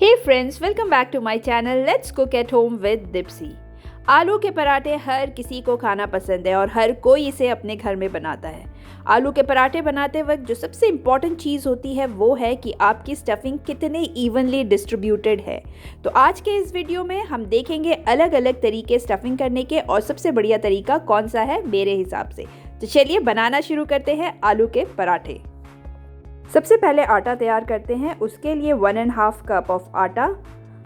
Hey friends, welcome back to my channel. Let's cook at home with Dipsy. आलू के पराठे हर किसी को खाना पसंद है और हर कोई इसे अपने घर में बनाता है। आलू के पराठे बनाते वक्त जो सबसे इम्पॉर्टेंट चीज़ होती है वो है कि आपकी स्टफिंग कितने इवनली डिस्ट्रीब्यूटेड है। तो आज के इस वीडियो में हम देखेंगे अलग अलग तरीके स्टफिंग करने के और सबसे बढ़िया तरीका कौन सा है मेरे हिसाब से। तो चलिए बनाना शुरू करते हैं आलू के पराठे। सबसे पहले आटा तैयार करते हैं। उसके लिए 1.5 कप ऑफ आटा,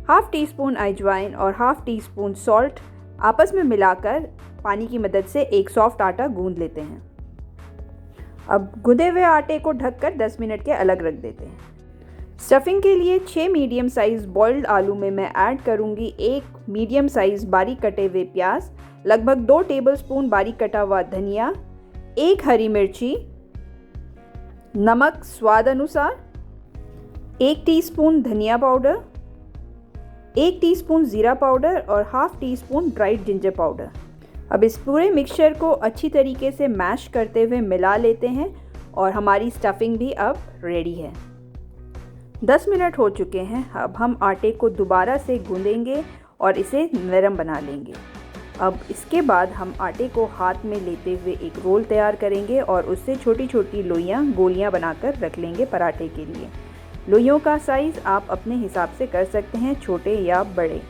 हाफ टी स्पून अजवाइन और हाफ टी स्पून सॉल्ट आपस में मिलाकर पानी की मदद से एक सॉफ्ट आटा गूंद लेते हैं। अब गूंदे हुए आटे को ढककर 10 मिनट के अलग रख देते हैं। स्टफिंग के लिए 6 मीडियम साइज़ बॉइल्ड आलू में मैं ऐड करूंगी 1 मीडियम साइज़ बारीक कटे हुए प्याज, लगभग 2 टेबलस्पून बारीक कटा हुआ धनिया, 1 हरी मिर्ची, नमक स्वाद अनुसार, 1 टीस्पून धनिया पाउडर, 1 टीस्पून ज़ीरा पाउडर और half tea spoon dried ginger powder. अब इस पूरे मिक्सचर को अच्छी तरीके से मैश करते हुए मिला लेते हैं और हमारी स्टफिंग भी अब रेडी है। 10 मिनट हो चुके हैं। अब हम आटे को दोबारा से गूंदेंगे और इसे नरम बना लेंगे। अब इसके बाद हम आटे को हाथ में लेते हुए एक रोल तैयार करेंगे और उससे छोटी छोटी गोलियां बनाकर रख लेंगे पराठे के लिए। लोइयों का साइज़ आप अपने हिसाब से कर सकते हैं, छोटे या बड़े।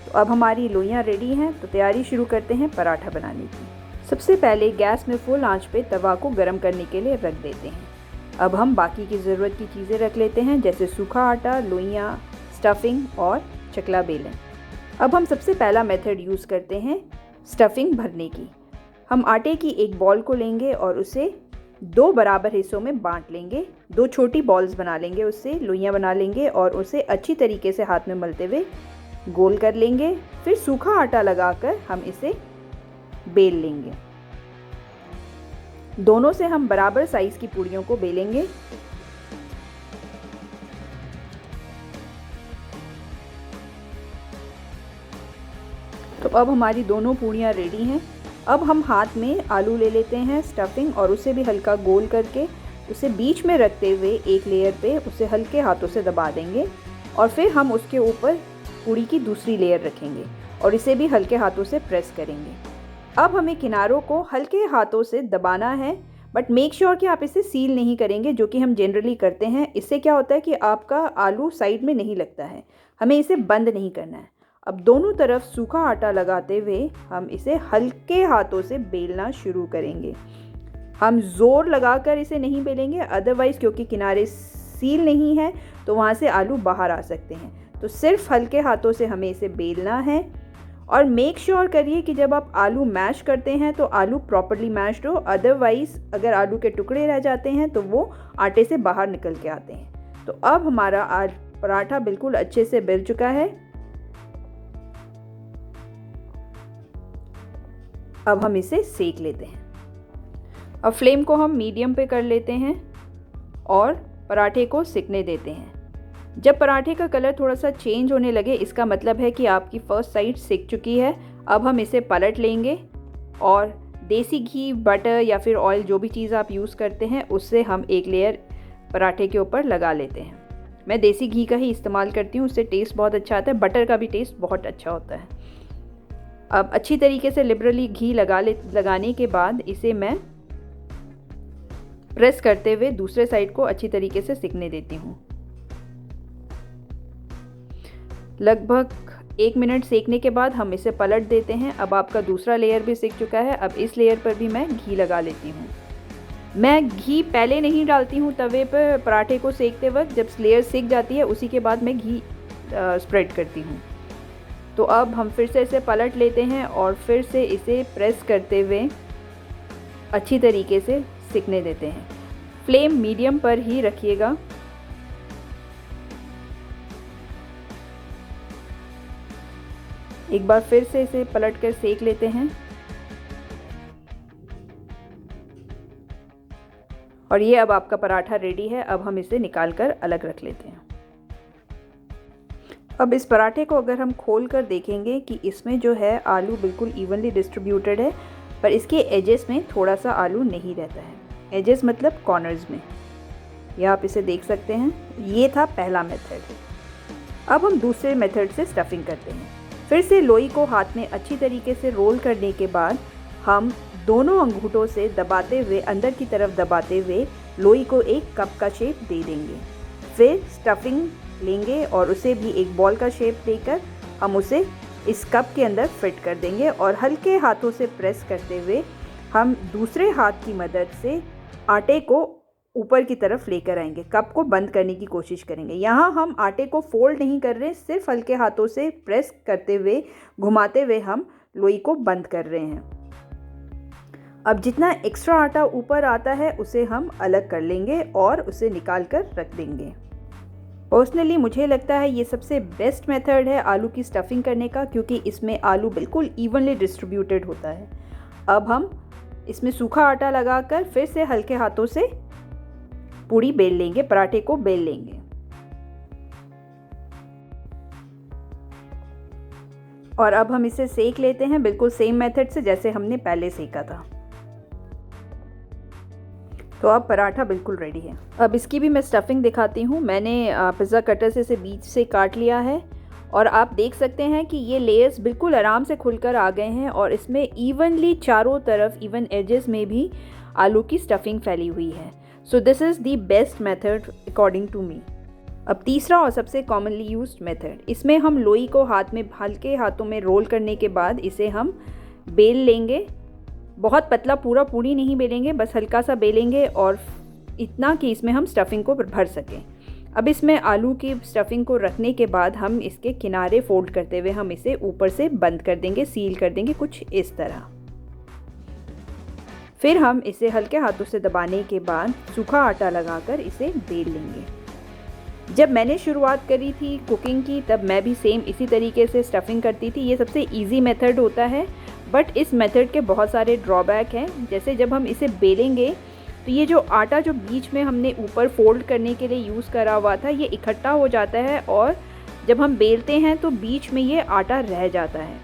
तो अब हमारी लोइयां रेडी हैं, तो तैयारी शुरू करते हैं पराठा बनाने की। सबसे पहले गैस में फुल आंच पे तवा को गर्म करने के लिए रख देते हैं। अब हम बाकी की ज़रूरत की चीज़ें रख लेते हैं, जैसे सूखा आटा, लोइयाँ, स्टफिंग और चकला बेलन। अब हम सबसे पहला मेथड यूज़ करते हैं स्टफिंग भरने की। हम आटे की एक बॉल को लेंगे और उसे 2 बराबर हिस्सों में बांट लेंगे। 2 छोटी बॉल्स बना लेंगे, उससे लोइयां बना लेंगे और उसे अच्छी तरीके से हाथ में मलते हुए गोल कर लेंगे। फिर सूखा आटा लगाकर हम इसे बेल लेंगे। दोनों से हम बराबर साइज़ की पूड़ियों को बेलेंगे। तो अब हमारी दोनों पूड़ियाँ रेडी हैं। अब हम हाथ में आलू ले लेते हैं स्टफिंग और उसे भी हल्का गोल करके उसे बीच में रखते हुए एक लेयर पे उसे हल्के हाथों से दबा देंगे और फिर हम उसके ऊपर पूड़ी की दूसरी लेयर रखेंगे और इसे भी हल्के हाथों से प्रेस करेंगे। अब हमें किनारों को हल्के हाथों से दबाना है, बट मेक श्योर कि आप इसे सील नहीं करेंगे, जो कि हम जनरली करते हैं। इससे क्या होता है कि आपका आलू साइड में नहीं लगता है। हमें इसे बंद नहीं करना है। अब दोनों तरफ सूखा आटा लगाते हुए हम इसे हल्के हाथों से बेलना शुरू करेंगे। हम ज़ोर लगाकर इसे नहीं बेलेंगे, अदरवाइज़ क्योंकि किनारे सील नहीं है तो वहाँ से आलू बाहर आ सकते हैं। तो सिर्फ हल्के हाथों से हमें इसे बेलना है और मेक श्योर करिए कि जब आप आलू मैश करते हैं तो आलू प्रॉपर्ली मैश्ड हो, अदरवाइज़ अगर आलू के टुकड़े रह जाते हैं तो वो आटे से बाहर निकल के आते हैं। तो अब हमारा पराठा बिल्कुल अच्छे से बेल चुका है। अब हम इसे सेक लेते हैं। अब फ्लेम को हम मीडियम पे कर लेते हैं और पराठे को सिकने देते हैं। जब पराठे का कलर थोड़ा सा चेंज होने लगे, इसका मतलब है कि आपकी फर्स्ट साइड सिक चुकी है। अब हम इसे पलट लेंगे और देसी घी, बटर या फिर ऑयल, जो भी चीज़ आप यूज़ करते हैं, उससे हम एक लेयर पराठे के ऊपर लगा लेते हैं। मैं देसी घी का ही इस्तेमाल करती हूँ, उससे टेस्ट बहुत अच्छा आता है। बटर का भी टेस्ट बहुत अच्छा होता है। अब अच्छी तरीके से लिबरली घी लगाने के बाद इसे मैं प्रेस करते हुए दूसरे साइड को अच्छी तरीके से सिकने देती हूँ। लगभग 1 मिनट सेकने के बाद हम इसे पलट देते हैं। अब आपका दूसरा लेयर भी सिक चुका है। अब इस लेयर पर भी मैं घी लगा लेती हूँ। मैं घी पहले नहीं डालती हूँ तवे पर पराठे को सेकते वक्त। जब लेयर सिक जाती है उसी के बाद मैं घी स्प्रेड करती हूँ। तो अब हम फिर से इसे पलट लेते हैं और फिर से इसे प्रेस करते हुए अच्छी तरीके से सिकने देते हैं। फ्लेम मीडियम पर ही रखिएगा। एक बार फिर से इसे पलट कर सेक लेते हैं और ये अब आपका पराठा रेडी है। अब हम इसे निकाल कर अलग रख लेते हैं। अब इस पराठे को अगर हम खोल कर देखेंगे कि इसमें जो है आलू बिल्कुल इवनली डिस्ट्रीब्यूटेड है, पर इसके एजेस में थोड़ा सा आलू नहीं रहता है। एजेस मतलब कॉर्नर्स में। यह आप इसे देख सकते हैं। ये था पहला मेथड। अब हम दूसरे मेथड से स्टफिंग करते हैं। फिर से लोई को हाथ में अच्छी तरीके से रोल करने के बाद हम दोनों अंगूठों से दबाते हुए, अंदर की तरफ दबाते हुए लोई को एक कप का शेप दे देंगे। फिर स्टफिंग लेंगे और उसे भी एक बॉल का शेप देकर हम उसे इस कप के अंदर फिट कर देंगे और हल्के हाथों से प्रेस करते हुए हम दूसरे हाथ की मदद से आटे को ऊपर की तरफ लेकर आएंगे। कप को बंद करने की कोशिश करेंगे। यहाँ हम आटे को फोल्ड नहीं कर रहे, सिर्फ हल्के हाथों से प्रेस करते हुए, घुमाते हुए हम लोई को बंद कर रहे हैं। अब जितना एक्स्ट्रा आटा ऊपर आता है उसे हम अलग कर लेंगे और उसे निकाल कर रख देंगे। पर्सनली मुझे लगता है ये सबसे बेस्ट मेथड है आलू की स्टफिंग करने का, क्योंकि इसमें आलू बिल्कुल इवनली डिस्ट्रीब्यूटेड होता है। अब हम इसमें सूखा आटा लगाकर फिर से हल्के हाथों से पूड़ी बेल लेंगे, पराठे को बेल लेंगे। और अब हम इसे सेक लेते हैं बिल्कुल सेम मेथड से जैसे हमने पहले सेका था। तो अब पराठा बिल्कुल रेडी है। अब इसकी भी मैं स्टफिंग दिखाती हूँ। मैंने पिज़्ज़ा कटर से इसे बीच से काट लिया है और आप देख सकते हैं कि ये लेयर्स बिल्कुल आराम से खुलकर आ गए हैं और इसमें इवनली चारों तरफ, इवन एजेस में भी आलू की स्टफिंग फैली हुई है। So this is the best method according to me. अब तीसरा और सबसे कॉमनली यूज्ड मेथड, इसमें हम लोई को हाथ में हल्के हाथों में रोल करने के बाद इसे हम बेल लेंगे। बहुत पतला पूरा पूड़ी नहीं बेलेंगे, बस हल्का सा बेलेंगे और इतना कि इसमें हम स्टफिंग को भर सकें। अब इसमें आलू की स्टफिंग को रखने के बाद हम इसके किनारे फोल्ड करते हुए हम इसे ऊपर से बंद कर देंगे, सील कर देंगे कुछ इस तरह। फिर हम इसे हल्के हाथों से दबाने के बाद सूखा आटा लगाकर इसे बेल लेंगे। जब मैंने शुरुआत करी थी कुकिंग की तब मैं भी सेम इसी तरीके से स्टफिंग करती थी। ये सबसे इजी मेथड होता है, बट इस मेथड के बहुत सारे ड्रॉबैक हैं। जैसे जब हम इसे बेलेंगे तो ये जो आटा जो बीच में हमने ऊपर फोल्ड करने के लिए यूज़ करा हुआ था ये इकट्ठा हो जाता है और जब हम बेलते हैं तो बीच में ये आटा रह जाता है।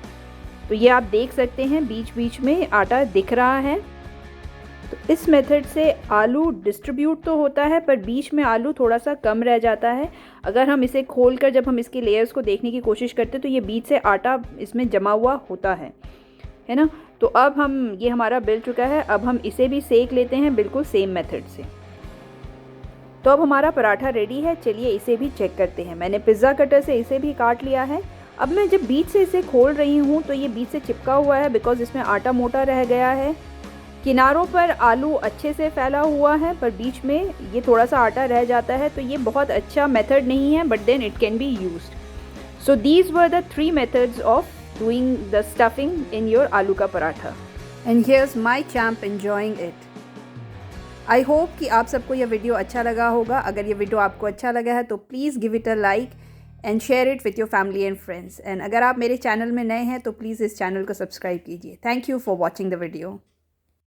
तो ये आप देख सकते हैं बीच बीच में आटा दिख रहा है। तो इस मेथड से आलू डिस्ट्रीब्यूट तो होता है पर बीच में आलू थोड़ा सा कम रह जाता है। अगर हम इसे खोलकर जब हम इसके लेयर्स को देखने की कोशिश करते हैं तो ये बीच से आटा इसमें जमा हुआ होता है ना। तो अब ये हमारा बेल चुका है। अब हम इसे भी सेक लेते हैं बिल्कुल सेम मेथड से। तो अब हमारा पराठा रेडी है। चलिए इसे भी चेक करते हैं। मैंने पिज़्ज़ा कटर से इसे भी काट लिया है। अब मैं जब बीच से इसे खोल रही हूँ तो ये बीच से चिपका हुआ है बिकॉज़ इसमें आटा मोटा रह गया है। किनारों पर आलू अच्छे से फैला हुआ है पर बीच में ये थोड़ा सा आटा रह जाता है। तो ये बहुत अच्छा मेथड नहीं है, but then it can be used. So these were the 3 methods of doing the stuffing in your aloo ka paratha, and here's my champ enjoying it. I hope कि आप सबको यह वीडियो अच्छा लगा होगा। अगर ये वीडियो आपको अच्छा लगा है तो please give it a like and share it with your family and friends. And अगर आप मेरे चैनल में नए हैं तो प्लीज़ इस चैनल को सब्सक्राइब कीजिए। Thank you for watching the video.